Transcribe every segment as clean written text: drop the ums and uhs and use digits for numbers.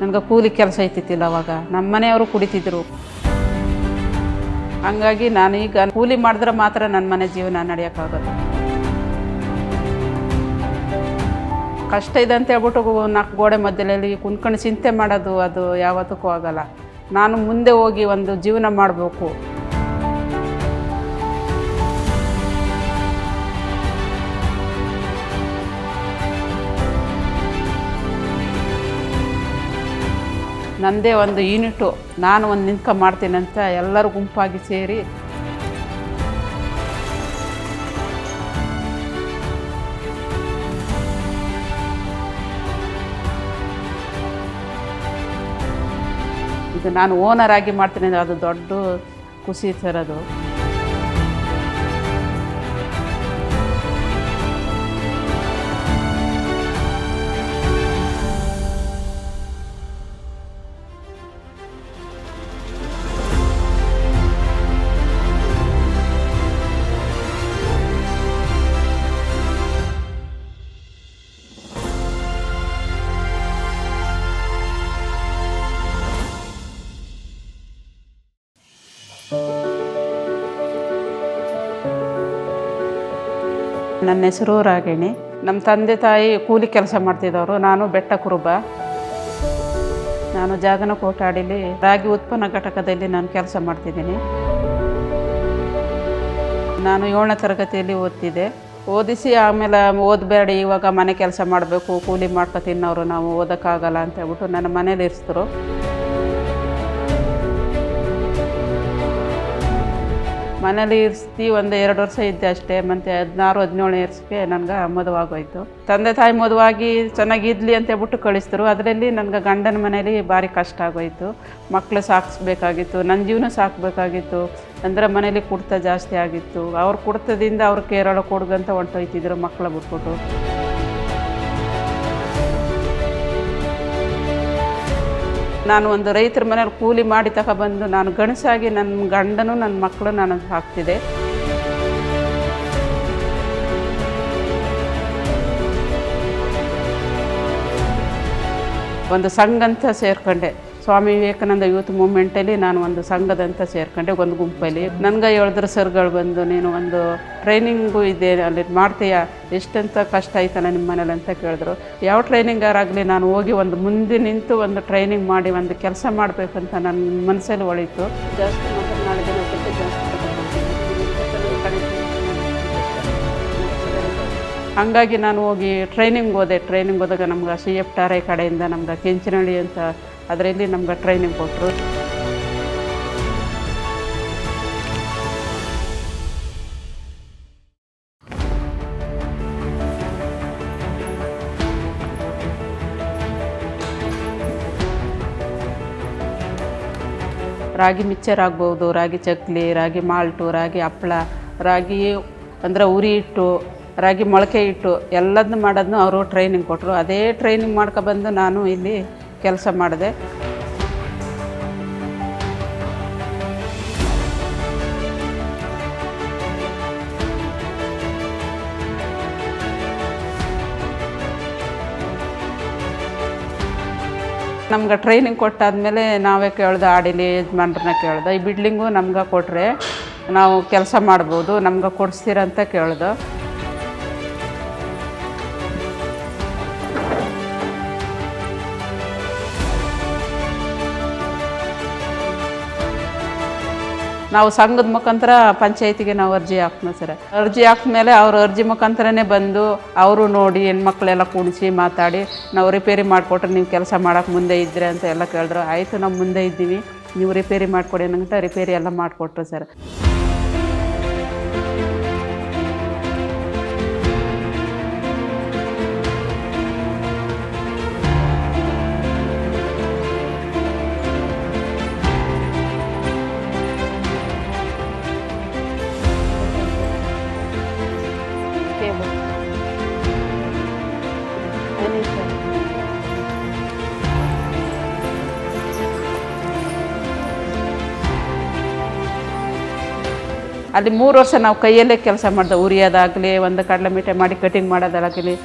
ನನಗೆ ಕೂಲಿ ಕೆಲಸ ಐತಿತ್ತಿಲ್ಲ ಅವಾಗ. ನಮ್ಮ ಮನೆಯವರು ಕುಡಿತಿದ್ರು. ಹಂಗಾಗಿ ನಾನೀಗ ಕೂಲಿ ಮಾಡಿದ್ರೆ ಮಾತ್ರ ನನ್ನ ಮನೆ ಜೀವನ ನಡೆಯೋಕ್ಕಾಗೋದು. ಕಷ್ಟ ಇದೆ ಅಂತ ಹೇಳ್ಬಿಟ್ಟು 4 ಗೋಡೆ ಮಧ್ಯದಲ್ಲಿ ಕುಂತ್ಕೊಂಡು ಚಿಂತೆ ಮಾಡೋದು ಅದು ಯಾವತ್ತಕ್ಕೂ ಆಗೋಲ್ಲ. ನಾನು ಮುಂದೆ ಹೋಗಿ ಒಂದು ಜೀವನ ಮಾಡಬೇಕು. ನನ್ನದೇ ಒಂದು ಯೂನಿಟು, ನಾನು ಒಂದು ನಿಂತ್ಕೊಂಡು ಮಾಡ್ತೀನಿ ಅಂತ ಎಲ್ಲರೂ ಗುಂಪಾಗಿ ಸೇರಿ ಇದು ನಾನು ಓನರ್ ಆಗಿ ಮಾಡ್ತೀನಿ ಅಂದರೆ ಅದು ದೊಡ್ಡ ಖುಷಿ ಸರ್. ಅದು ನನ್ನ ಹೆಸರು ರಾಗಿಣಿ. ನಮ್ಮ ತಂದೆ ತಾಯಿ ಕೂಲಿ ಕೆಲಸ ಮಾಡ್ತಿದ್ದವರು. ನಾನು ಬೆಟ್ಟ ಕುರುಬ. ನಾನು ಜಾಗನಕೋಟೆ ರಾಗಿ ಉತ್ಪನ್ನ ಘಟಕದಲ್ಲಿ ನಾನು ಕೆಲಸ ಮಾಡ್ತಿದ್ದೀನಿ. ನಾನು 7ನೇ ತರಗತಿಯಲ್ಲಿ ಓದ್ತಿದ್ದೆ. ಓದಿಸಿ ಆಮೇಲೆ ಓದಬೇಡಿ, ಇವಾಗ ಮನೆ ಕೆಲಸ ಮಾಡಬೇಕು, ಕೂಲಿ ಮಾಡ್ಕೊ ತಿನ್ನೋರು ನಾವು, ಓದೋಕ್ಕಾಗಲ್ಲ ಅಂತ ಹೇಳ್ಬಿಟ್ಟು ನನ್ನ ಮನೇಲಿ ಇರಿಸಿದ್ರು. ಮನೇಲಿ ಇರಿಸಿ ಒಂದು 2 ವರ್ಷ ಇದ್ದೆ ಅಷ್ಟೇ. ಮತ್ತು 16-17 ವರ್ಷಕ್ಕೆ ನನಗೆ ಮದುವಾಗೋಯ್ತು. ತಂದೆ ತಾಯಿ ಮದುವಾಗಿ ಚೆನ್ನಾಗಿದ್ಲಿ ಅಂತ ಹೇಳ್ಬಿಟ್ಟು ಕಳಿಸಿದ್ರು. ಅದರಲ್ಲಿ ನನಗೆ ಗಂಡನ ಮನೇಲಿ ಭಾರಿ ಕಷ್ಟ ಆಗೋಯಿತು. ಮಕ್ಕಳು ಸಾಕಿಸ್ಬೇಕಾಗಿತ್ತು, ನನ್ನ ಜೀವನ ಸಾಕಬೇಕಾಗಿತ್ತು. ಅಂದರೆ ಮನೇಲಿ ಕುಡ್ತ ಜಾಸ್ತಿ ಆಗಿತ್ತು. ಅವ್ರ ಕುಡ್ತದಿಂದ ಅವ್ರು ಕೇರಳ ಕೊಡ್ಗಂತ ಹೊಂಟೋಯ್ತಿದ್ರು ಮಕ್ಕಳ ಬಿಟ್ಬಿಟ್ಟು. ನಾನು ಒಂದು ರೈತರ ಮನೇಲಿ ಕೂಲಿ ಮಾಡಿ ತಗೊಬಂದು ನಾನು ಗಣಸಾಗಿ ನನ್ನ ಗಂಡನು ನನ್ನ ಮಕ್ಕಳು ನಾನು ಹಾಕ್ತಿದ್ದೆ. ಒಂದು ಸಂಘ ಅಂತ ಸೇರ್ಕೊಂಡೆ. ಸ್ವಾಮಿ ವಿವೇಕಾನಂದ ಯೂತ್ ಮೂವ್ಮೆಂಟಲ್ಲಿ ನಾನು ಒಂದು ಸಂಘದಂತ ಸೇರ್ಕೊಂಡೆ, ಒಂದು ಗುಂಪಲ್ಲಿ. ನನಗೆ ಹೇಳಿದ್ರು ಸರ್ಗಳು ಬಂದು, ನೀನು ಒಂದು ಟ್ರೈನಿಂಗು ಇದೆ ಅಲ್ಲಿ ಮಾಡ್ತೀಯಾ, ಎಷ್ಟಂತ ಕಷ್ಟ ಆಯ್ತಲ್ಲ ನಿಮ್ಮ ಮನೇಲಿ ಅಂತ ಕೇಳಿದ್ರು. ಯಾವ ಟ್ರೈನಿಂಗಾರಾಗಲಿ ನಾನು ಹೋಗಿ ಒಂದು ಮುಂದೆ ನಿಂತು ಒಂದು ಟ್ರೈನಿಂಗ್ ಮಾಡಿ ಒಂದು ಕೆಲಸ ಮಾಡಬೇಕಂತ ನನ್ನ ಮನಸ್ಸಲ್ಲಿ ಹೊಳೀತು. ಜಾಸ್ತಿ ಮಾತ್ರ ನಾಳೆ ದಿನ ಜಾಸ್ತಿ ಹಂಗಾಗಿ ನಾನು ಹೋಗಿ ಟ್ರೈನಿಂಗ್ ಹೋದೆ. ಟ್ರೈನಿಂಗ್ ಹೋದಾಗ ನಮ್ಗೆ CF ಟಾರೈ ಕಡೆಯಿಂದ ನಮ್ಗೆ ಕೆಂಚನಹಳ್ಳಿ ಅಂತ ಅದರಲ್ಲಿ ನಮ್ಗೆ ಟ್ರೈನಿಂಗ್ ಕೊಟ್ಟರು. ರಾಗಿ ಮಿಕ್ಚರ್ ಆಗ್ಬೋದು, ರಾಗಿ ಚಕ್ಲಿ, ರಾಗಿ ಮಾಲ್ಟು, ರಾಗಿ ಹಪ್ಪಳ, ರಾಗಿ ಅಂದರೆ ಉರಿ ಹಿಟ್ಟು, ರಾಗಿ ಮೊಳಕೆ ಹಿಟ್ಟು ಎಲ್ಲದನ್ನು ಮಾಡೋದನ್ನು ಅವರು ಟ್ರೈನಿಂಗ್ ಕೊಟ್ಟರು. ಅದೇ ಟ್ರೈನಿಂಗ್ ಮಾಡ್ಕೊಬಂದು ನಾನು ಇಲ್ಲಿ ಕೆಲಸ ಮಾಡಿದೆ. ನಮ್ಗೆ ಟ್ರೈನಿಂಗ್ ಕೊಟ್ಟಾದಮೇಲೆ ನಾವೇ ಕೇಳ್ದೆ, ಆಡಿಲಿ ಯಜಮಾನ್ರನ್ನ ಕೇಳ್ದೆ, ಈ ಬಿಲ್ಡಿಂಗು ನಮ್ಗೆ ಕೊಟ್ಟರೆ ನಾವು ಕೆಲಸ ಮಾಡ್ಬೋದು, ನಮ್ಗೆ ಕೊಡಿಸ್ತೀರಂತ ಕೇಳ್ದೆ. ನಾವು ಸಂಘದ ಮುಖಾಂತರ ಪಂಚಾಯತಿಗೆ ನಾವು ಅರ್ಜಿ ಹಾಕ್ತೀವಿ ಸರ್. ಅರ್ಜಿ ಹಾಕಿದ್ಮೇಲೆ ಅವರು ಅರ್ಜಿ ಮುಖಾಂತರನೇ ಬಂದು ಅವರು ನೋಡಿ ಹೆಣ್ಮಕ್ಳೆಲ್ಲ ಕೂಡಿಸಿ ಮಾತಾಡಿ ನಾವು ರಿಪೇರಿ ಮಾಡಿಕೊಟ್ರೆ ನೀವು ಕೆಲಸ ಮಾಡೋಕ್ಕೆ ಮುಂದೆ ಇದ್ದರೆ ಅಂತ ಎಲ್ಲ ಕೇಳಿದ್ರು. ಆಯಿತು, ನಾವು ಮುಂದೆ ಇದ್ದೀವಿ, ನೀವು ರಿಪೇರಿ ಮಾಡಿಕೊಡಿ ಅನ್ನಂತ ರಿಪೇರಿ ಎಲ್ಲ ಮಾಡಿಕೊಟ್ರು ಸರ್. ಅಲ್ಲಿ 3 ವರ್ಷ ನಾವು ಕೈಯಲ್ಲೇ ಕೆಲಸ ಮಾಡಿದೆ, ಉರಿಯೋದಾಗಲಿ, ಒಂದು ಕಡಲೆ ಮಿಠಾಯಿ ಮಾಡಿ ಕಟಿಂಗ್ ಮಾಡೋದಾಗಲಿ.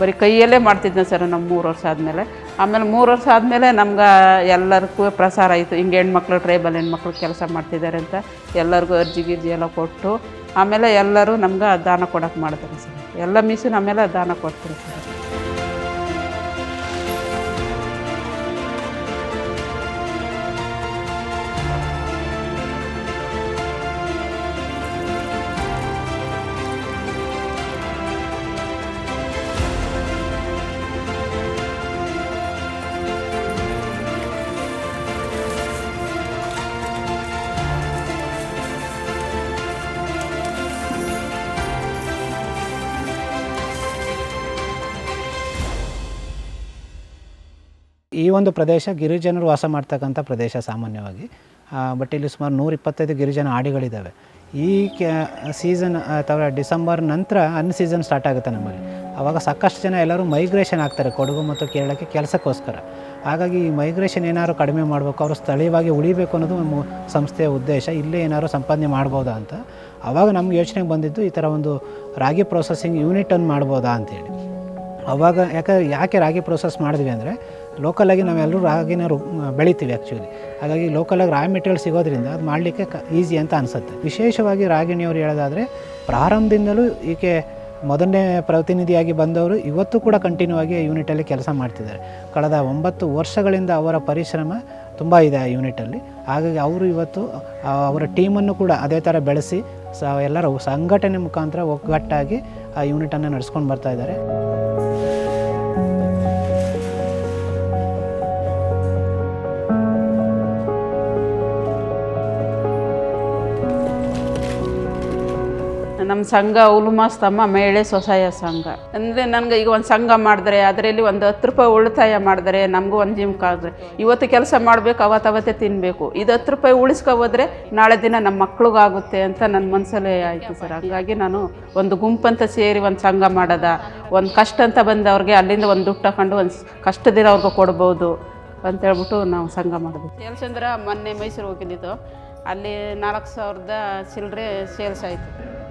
ಬರೀ ಕೈಯಲ್ಲೇ ಮಾಡ್ತಿದ್ದೆ ಸರ್ ನಮ್ಮ 3 ವರ್ಷ ಆದಮೇಲೆ. ಆಮೇಲೆ 3 ವರ್ಷ ಆದಮೇಲೆ ನಮ್ಗೆ ಎಲ್ಲರಿಗೂ ಪ್ರಸಾರ ಆಯಿತು, ಹಿಂಗೆ ಹೆಣ್ಮಕ್ಳು ಟ್ರೈಬಲ್ ಹೆಣ್ಮಕ್ಳು ಕೆಲಸ ಮಾಡ್ತಿದ್ದಾರೆ ಅಂತ ಎಲ್ಲರಿಗೂ ಅರ್ಜಿ ಗಿರ್ಜಿ ಎಲ್ಲ ಕೊಟ್ಟು ಆಮೇಲೆ ಎಲ್ಲರೂ ನಮ್ಗೆ ದಾನ ಕೊಡೋಕೆ ಮಾಡ್ತಾರೆ ಸರ್. ಎಲ್ಲ ಮಿಷಿನ್ ಆಮೇಲೆ ದಾನ ಕೊಡ್ತಾರೆ ಸರ್. ಈ ಒಂದು ಪ್ರದೇಶ ಗಿರಿಜನರು ವಾಸ ಮಾಡ್ತಕ್ಕಂಥ ಪ್ರದೇಶ ಸಾಮಾನ್ಯವಾಗಿ. ಬಟ್ ಇಲ್ಲಿ ಸುಮಾರು 125 ಗಿರಿಜನ ಆಡಿಗಳಿದ್ದಾವೆ. ಈ ಸೀಸನ್ ಅಥವಾ ಡಿಸೆಂಬರ್ ನಂತರ ಸೀಸನ್ ಸ್ಟಾರ್ಟ್ ಆಗುತ್ತೆ ನಮ್ಮಲ್ಲಿ. ಆವಾಗ ಸಾಕಷ್ಟು ಜನ ಎಲ್ಲರೂ ಮೈಗ್ರೇಷನ್ ಆಗ್ತಾರೆ ಕೊಡಗು ಮತ್ತು ಕೇರಳಕ್ಕೆ ಕೆಲಸಕ್ಕೋಸ್ಕರ. ಹಾಗಾಗಿ ಈ ಮೈಗ್ರೇಷನ್ ಏನಾದ್ರು ಕಡಿಮೆ ಮಾಡಬೇಕು, ಅವರು ಸ್ಥಳೀಯವಾಗಿ ಉಳಿಬೇಕು ಅನ್ನೋದು ನಮ್ಮ ಸಂಸ್ಥೆಯ ಉದ್ದೇಶ. ಇಲ್ಲೇ ಏನಾದ್ರು ಸಂಪಾದನೆ ಮಾಡ್ಬೋದಾ ಅಂತ ಆವಾಗ ನಮ್ಗೆ ಯೋಚನೆಗೆ ಬಂದಿದ್ದು, ಈ ಥರ ಒಂದು ರಾಗಿ ಪ್ರೊಸೆಸಿಂಗ್ ಯೂನಿಟನ್ನು ಮಾಡ್ಬೋದಾ ಅಂತೇಳಿ. ಆವಾಗ ಯಾಕೆ ರಾಗಿ ಪ್ರೊಸೆಸ್ ಮಾಡಿದ್ವಿ ಅಂದರೆ, ಲೋಕಲಾಗಿ ನಾವೆಲ್ಲರೂ ರಾಗಿನ ಬೆಳಿತೀವಿ ಆ್ಯಕ್ಚುಲಿ. ಹಾಗಾಗಿ ಲೋಕಲಾಗಿ ರಾ ಮೆಟೀರಿಯಲ್ ಸಿಗೋದ್ರಿಂದ ಅದು ಮಾಡಲಿಕ್ಕೆ ಈಸಿ ಅಂತ ಅನಿಸುತ್ತೆ. ವಿಶೇಷವಾಗಿ ರಾಗಿಣಿಯವರು ಹೇಳೋದಾದರೆ, ಪ್ರಾರಂಭದಿಂದಲೂ ಈಕೆ ಮೊದಲನೇ ಪ್ರತಿನಿಧಿಯಾಗಿ ಬಂದವರು ಇವತ್ತು ಕೂಡ ಕಂಟಿನ್ಯೂ ಆಗಿ ಯೂನಿಟಲ್ಲಿ ಕೆಲಸ ಮಾಡ್ತಿದ್ದಾರೆ. ಕಳೆದ 9 ವರ್ಷಗಳಿಂದ ಅವರ ಪರಿಶ್ರಮ ತುಂಬ ಇದೆ ಆ ಯೂನಿಟಲ್ಲಿ. ಹಾಗಾಗಿ ಅವರು ಇವತ್ತು ಅವರ ಟೀಮನ್ನು ಕೂಡ ಅದೇ ಥರ ಬೆಳೆಸಿ ಎಲ್ಲರ ಸಂಘಟನೆ ಮುಖಾಂತರ ಒಗ್ಗಟ್ಟಾಗಿ ಆ ಯೂನಿಟನ್ನು ನಡೆಸ್ಕೊಂಡು ಬರ್ತಾ ಇದ್ದಾರೆ. ನಮ್ಮ ಸಂಘ ಉಲುಮಾ ಸ್ತಂಭ ಮಹಿಳೆ ಸ್ವಸಹಾಯ ಸಂಘ ಅಂದರೆ, ನನಗೆ ಈಗ ಒಂದು ಸಂಘ ಮಾಡಿದ್ರೆ ಅದರಲ್ಲಿ ಒಂದು 10 ರೂಪಾಯಿ ಉಳಿತಾಯ ಮಾಡಿದ್ರೆ ನಮಗೂ ಒಂದು ಜೀವಕ್ಕಾದ್ರೆ, ಇವತ್ತು ಕೆಲಸ ಮಾಡಬೇಕು, ಅವತ್ತೇ ತಿನ್ನಬೇಕು. ಇದು 10 ರೂಪಾಯಿ ಉಳಿಸ್ಕೊ ಹೋದರೆ ನಾಳೆ ದಿನ ನಮ್ಮ ಮಕ್ಳಿಗಾಗುತ್ತೆ ಅಂತ ನನ್ನ ಮನಸ್ಸಲ್ಲೇ ಆಯಿತು ಸರ್. ಹಾಗಾಗಿ ನಾನು ಒಂದು ಗುಂಪಂತ ಸೇರಿ ಒಂದು ಸಂಘ ಮಾಡೋದ, ಒಂದು ಕಷ್ಟ ಅಂತ ಬಂದವ್ರಿಗೆ ಅಲ್ಲಿಂದ ಒಂದು ದುಡ್ಡು ತಗೊಂಡು ಒಂದು ಕಷ್ಟದಿರೋರ್ಗೂ ಕೊಡ್ಬೋದು ಅಂತೇಳ್ಬಿಟ್ಟು ನಾವು ಸಂಘ ಮಾಡೋದು. ಸೇಲ್ಸ್ ಅಂದ್ರೆ ಮೊನ್ನೆ ಮೈಸೂರು ಹೋಗಿದ್ದು, ಅಲ್ಲಿ 4,000 ಚಿಲ್ಲರೆ ಸೇಲ್ಸ್ ಆಯಿತು.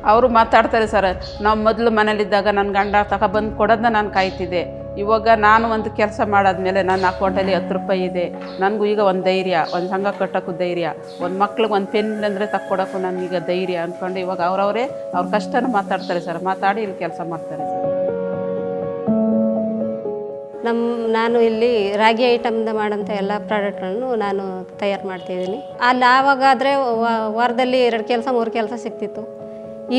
ಅವರು ಮಾತಾಡ್ತಾರೆ ಸರ್, ನಾವು ಮೊದಲು ಮನೇಲಿದ್ದಾಗ ನನ್ನ ಗಂಡ ತಗೊಬಂದು ಕೊಡೋದನ್ನ ನಾನು ಕಾಯ್ತಿದ್ದೆ. ಇವಾಗ ನಾನು ಒಂದು ಕೆಲಸ ಮಾಡಾದ್ಮೇಲೆ ನನ್ನ ಅಕೌಂಟಲ್ಲಿ 10 ರೂಪಾಯಿ ಇದೆ. ನನಗೂ ಈಗ ಒಂದು ಧೈರ್ಯ, ಒಂದು ಸಂಘ ಕಟ್ಟೋಕ್ಕೂ ಧೈರ್ಯ, ಒಂದು ಮಕ್ಳಿಗೆ ಒಂದು ಪೆನ್ ಅಂದರೆ ತಕ್ಕೊಡೋಕ್ಕೂ ನನಗೀಗ ಧೈರ್ಯ ಅಂದ್ಕೊಂಡು ಇವಾಗ ಅವರವರೇ ಅವ್ರ ಕಷ್ಟನ ಮಾತಾಡ್ತಾರೆ ಸರ್. ಮಾತಾಡಿ ಇಲ್ಲಿ ಕೆಲಸ ಮಾಡ್ತಾರೆ ಸರ್. ನಾನು ಇಲ್ಲಿ ರಾಗಿ ಐಟಮ್ದ ಮಾಡೋಂಥ ಎಲ್ಲ ಪ್ರಾಡಕ್ಟ್ಗಳನ್ನು ನಾನು ತಯಾರು ಮಾಡ್ತಿದ್ದೀನಿ. ಅಲ್ಲಿ ಆವಾಗಾದರೆ ವಾರದಲ್ಲಿ 2 ಕೆಲಸ 3 ಕೆಲಸ ಸಿಗ್ತಿತ್ತು.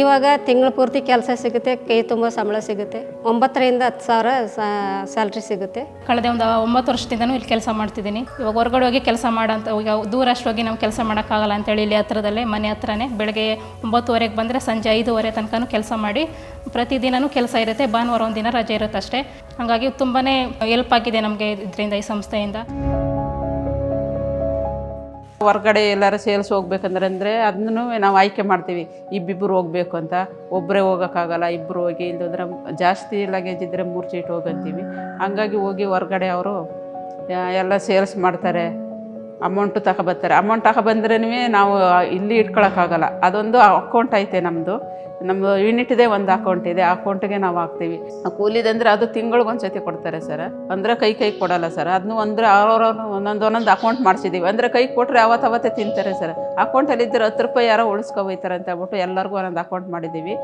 ಇವಾಗ ತಿಂಗಳು ಪೂರ್ತಿ ಕೆಲಸ ಸಿಗುತ್ತೆ, ಕೈ ತುಂಬ ಸಂಬಳ ಸಿಗುತ್ತೆ. 9,000 10,000 ಸ್ಯಾಲ್ರಿ ಸಿಗುತ್ತೆ. ಕಳೆದ ಒಂದು 9 ವರ್ಷದಿಂದನೂ ಇಲ್ಲಿ ಕೆಲಸ ಮಾಡ್ತಿದ್ದೀನಿ. ಇವಾಗ ಹೊರಗಡೆ ಹೋಗಿ ಕೆಲಸ ಮಾಡೋಂಥ, ಈಗ ದೂರಷ್ಟು ಹೋಗಿ ನಾವು ಕೆಲಸ ಮಾಡೋಕ್ಕಾಗಲ್ಲ ಅಂತೇಳಿ ಇಲ್ಲಿ ಹತ್ರದಲ್ಲೇ ಮನೆ ಹತ್ರನೇ ಬೆಳಗ್ಗೆ 9:30ಗೆ ಬಂದರೆ ಸಂಜೆ 5:30 ತನಕ ಕೆಲಸ ಮಾಡಿ, ಪ್ರತಿದಿನವೂ ಕೆಲಸ ಇರುತ್ತೆ. ಭಾನುವಾರ ಒಂದು ದಿನ ರಜೆ ಇರುತ್ತೆ ಅಷ್ಟೇ. ಹಾಗಾಗಿ ತುಂಬಾ ಹೆಲ್ಪ್ ಆಗಿದೆ ನಮಗೆ ಇದರಿಂದ, ಈ ಸಂಸ್ಥೆಯಿಂದ. ಹೊರಗಡೆ ಎಲ್ಲರೂ ಸೇಲ್ಸ್ ಹೋಗ್ಬೇಕಂದ್ರೆ ಅದನ್ನು ನಾವು ಆಯ್ಕೆ ಮಾಡ್ತೀವಿ. ಇಬ್ಬಿಬ್ಬರು ಹೋಗ್ಬೇಕು ಅಂತ, ಒಬ್ಬರೇ ಹೋಗೋಕ್ಕಾಗಲ್ಲ, ಇಬ್ಬರು ಹೋಗಿ, ಇಲ್ಲದ್ರೆ ಜಾಸ್ತಿ ಲಗೇಜ್ ಇದ್ದರೆ 3 ಸೀಟ್ ಹೋಗಂತೀವಿ. ಹಂಗಾಗಿ ಹೋಗಿ ಹೊರಗಡೆ ಅವರು ಎಲ್ಲ ಸೇಲ್ಸ್ ಮಾಡ್ತಾರೆ, ಅಮೌಂಟು ತಗೊಬರ್ತಾರೆ. ಅಮೌಂಟ್ ತಗೊಬಂದ್ರೇ ನಾವು ಇಲ್ಲಿ ಇಟ್ಕೊಳಕ್ಕಾಗಲ್ಲ. ಅದೊಂದು ಅಕೌಂಟ್ ಐತೆ ನಮ್ಮದು ಯೂನಿಟ್ದೇ ಒಂದು ಅಕೌಂಟ್ ಇದೆ. ಆ ಅಕೌಂಟಿಗೆ ನಾವು ಹಾಕ್ತೀವಿ. ಕೂಲಿದಂದರೆ ಅದು ತಿಂಗಳಿಗೊಂದು ಸತಿ ಕೊಡ್ತಾರೆ ಸರ್. ಅಂದರೆ ಕೈ ಕೊಡಲ್ಲ ಸರ್. ಅದನ್ನು ಅಂದರೆ ಅವ್ರವ್ರು ಒಂದೊಂದು ಅಕೌಂಟ್ ಮಾಡಿಸಿದ್ದೀವಿ. ಅಂದರೆ ಕೈ ಕೊಟ್ಟರೆ ಅವತ್ತೇ ತಿಂತಾರೆ ಸರ್. ಅಕೌಂಟಲ್ಲಿ ಇದ್ದರೆ 10 ರೂಪಾಯಿ ಯಾರೋ ಉಳಿಸ್ಕೊಬೋಯ್ತಾರೆ ಅಂತ ಹೇಳ್ಬಿಟ್ಟು ಎಲ್ಲರಿಗೂ ಒಂದೊಂದು ಅಕೌಂಟ್ ಮಾಡಿದ್ದೀವಿ.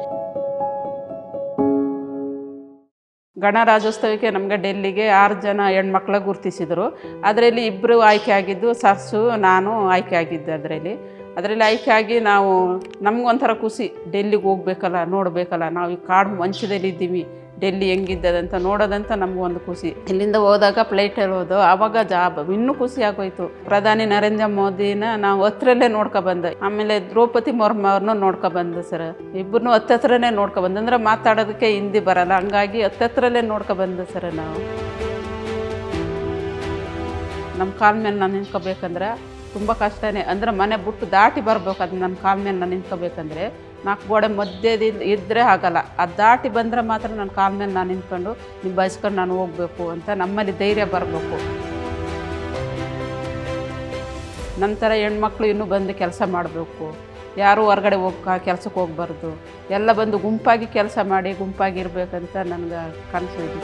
ಗಣರಾಜ್ಯೋತ್ಸವಕ್ಕೆ ನಮಗೆ ಡೆಲ್ಲಿಗೆ 6 ಜನ ಹೆಣ್ಮಕ್ಳ ಗುರುತಿಸಿದರು. ಅದರಲ್ಲಿ 2 ಆಯ್ಕೆ ಆಗಿದ್ದು, ಸರ್ಸು ನಾನು ಆಯ್ಕೆ ಆಗಿದ್ದೆ. ಅದರಲ್ಲಿ ಆಯ್ಕೆ ಆಗಿ ನಾವು ನಮಗೊಂಥರ ಖುಷಿ, ಡೆಲ್ಲಿಗೆ ಹೋಗ್ಬೇಕಲ್ಲ, ನೋಡಬೇಕಲ್ಲ, ನಾವು ಈ ಕಾಡು ಮಂಚದಲ್ಲಿ ಇದ್ದೀವಿ, ಡೆಲ್ಲಿ ಹೆಂಗಿದ್ದದಂತ ನೋಡೋದಂತ ನಮಗೊಂದು ಖುಷಿ. ಇಲ್ಲಿಂದ ಹೋದಾಗ ಫ್ಲೈಟಲ್ಲಿ ಹೋದೋ ಆವಾಗ ಇನ್ನೂ ಖುಷಿ ಆಗೋಯ್ತು. ಪ್ರಧಾನಿ ನರೇಂದ್ರ ಮೋದಿನ ನಾವು ಹತ್ರಲ್ಲೇ ನೋಡ್ಕೊಬಂದೆ. ಆಮೇಲೆ ದ್ರೌಪದಿ ಮುರ್ಮು ಅವ್ರನ್ನೂ ನೋಡ್ಕೊಬಂದೆ ಸರ್. ಇಬ್ಬರನ್ನೂ ಹತ್ರನೇ ನೋಡ್ಕೊಬಂದು, ಅಂದರೆ ಮಾತಾಡೋದಕ್ಕೆ ಹಿಂದಿ ಬರಲ್ಲ, ಹಂಗಾಗಿ ಹತ್ರಲ್ಲೇ ನೋಡ್ಕೊಬಂದೆ ಸರ್ ನಾವು. ನಮ್ಮ ಕಾಲ ಮೇಲೆ ನಾನು ನಿಂತ್ಕೋಬೇಕಂದ್ರೆ ತುಂಬ ಕಷ್ಟನೇ. ಅಂದರೆ ಮನೆ ಬಿಟ್ಟು ದಾಟಿ ಬರಬೇಕು. ಅದು ನನ್ನ ಕಾಲ ಮೇಲೆ ನಾನು ನಿಂತ್ಕೋಬೇಕಂದ್ರೆ 4 ಗೋಡೆ ಮಧ್ಯದಿಂದ ಇದ್ದರೆ ಆಗಲ್ಲ. ಅದು ದಾಟಿ ಬಂದರೆ ಮಾತ್ರ ನನ್ನ ಕಾಲ ಮೇಲೆ ನಾನು ನಿಂತ್ಕೊಂಡು ನಿಭಾಯಿಸ್ಕೊಂಡು ನಾನು ಹೋಗಬೇಕು ಅಂತ ನಮ್ಮಲ್ಲಿ ಧೈರ್ಯ ಬರಬೇಕು. ನಂತರ ಹೆಣ್ಮಕ್ಳು ಇನ್ನೂ ಬಂದು ಕೆಲಸ ಮಾಡಬೇಕು. ಯಾರೂ ಹೊರಗಡೆ ಕೆಲಸಕ್ಕೆ ಹೋಗ್ಬಾರ್ದು. ಎಲ್ಲ ಬಂದು ಗುಂಪಾಗಿ ಕೆಲಸ ಮಾಡಿ ಗುಂಪಾಗಿ ಇರಬೇಕಂತ ನನಗೆ ಕನಸು ಇದೆ.